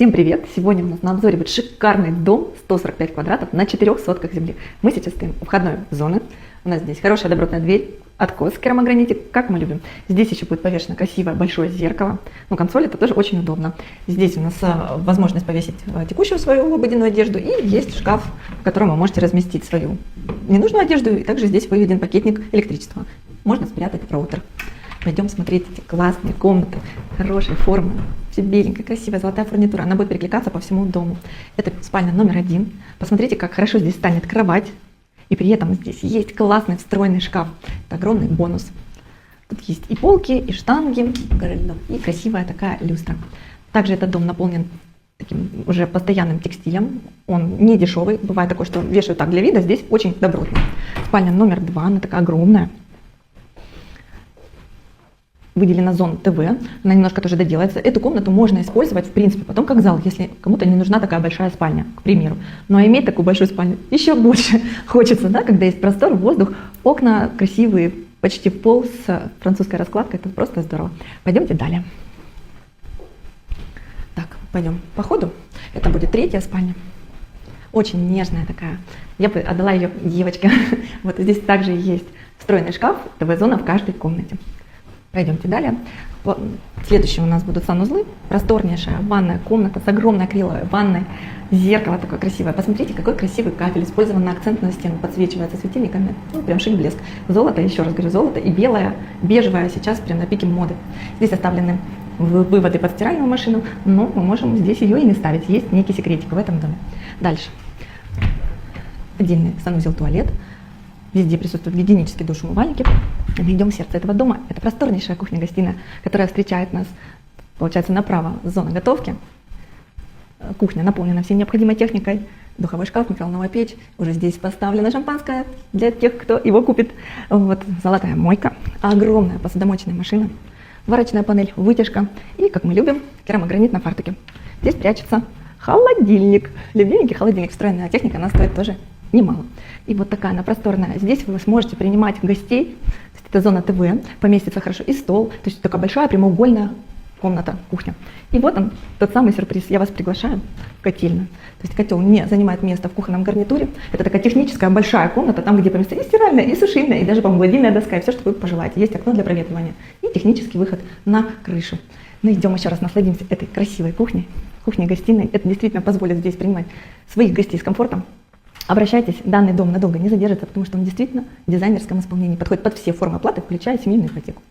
Всем привет! Сегодня у нас на обзоре будет шикарный дом 145 квадратов на 4 сотках земли. Мы сейчас стоим у входной зоны. У нас здесь хорошая добротная дверь, откос керамограните, как мы любим. Здесь еще будет повешено красивое большое зеркало. Ну, консоль это тоже очень удобно. Здесь у нас возможность повесить текущую свою обыденную одежду и есть шкаф, в котором вы можете разместить свою ненужную одежду. И также здесь выведен пакетник электричества. Можно спрятать роутер. Пойдем смотреть эти классные комнаты, хорошей формы, все беленькая, красивая золотая фурнитура. Она будет перекликаться по всему дому. Это спальня номер 1. Посмотрите, как хорошо здесь станет кровать. И при этом здесь есть классный встроенный шкаф. Это огромный бонус. Тут есть и полки, и штанги, и красивая такая люстра. Также этот дом наполнен таким уже постоянным текстилем. Он не дешевый. Бывает такое, что вешают так для вида. Здесь очень добротно. Спальня номер 2, она такая огромная. Выделена зона ТВ, она немножко тоже доделается. Эту комнату можно использовать, в принципе, потом как зал, если кому-то не нужна такая большая спальня, к примеру. Но иметь такую большую спальню еще больше хочется, да, когда есть простор, воздух, окна красивые, почти в пол с французской раскладкой, это просто здорово. Пойдемте далее. Так, пойдем по ходу. Это будет 3-я спальня. Очень нежная такая. Я бы отдала ее девочке. Вот здесь также есть встроенный шкаф, ТВ-зона в каждой комнате. Пройдемте далее. Следующие у нас будут санузлы. Просторнейшая ванная комната с огромной акриловой ванной. Зеркало такое красивое. Посмотрите, какой красивый кафель. Использован на акцентную стену. Подсвечивается светильниками. Ну, прям шик-блеск. Золото, еще раз говорю, золото. И белое, бежевое сейчас прям на пике моды. Здесь оставлены выводы под стиральную машину. Но мы можем здесь ее и не ставить. Есть некий секретик в этом доме. Дальше. Отдельный санузел-туалет. Везде присутствуют гигиенические душ-умывальники. Мы идем в сердце этого дома. Это просторнейшая кухня-гостиная, которая встречает нас, получается, направо зона готовки. Кухня наполнена всей необходимой техникой. Духовой шкаф, микроволновая печь. Уже здесь поставлено шампанское для тех, кто его купит. Вот золотая мойка. Огромная посудомоечная машина. Варочная панель, вытяжка. И, как мы любим, керамогранит на фартуке. Здесь прячется холодильник. Любименький холодильник. Встроенная техника, она стоит тоже немало. И вот такая она просторная. Здесь вы сможете принимать гостей. То есть это зона ТВ, поместится хорошо и стол. То есть такая большая прямоугольная комната, кухня. И вот он, тот самый сюрприз. Я вас приглашаю в котельную. То есть котел не занимает место в кухонном гарнитуре. Это такая техническая большая комната, там, где поместится и стиральная, и сушильная, и даже, по-моему, гладильная доска, и все, что вы пожелаете. Есть окно для проветривания и технический выход на крышу. Ну, идем еще раз, насладимся этой красивой кухней, кухней-гостиной. Это действительно позволит здесь принимать своих гостей с комфортом. Обращайтесь, данный дом надолго не задержится, потому что он действительно в дизайнерском исполнении подходит под все формы оплаты, включая семейную ипотеку.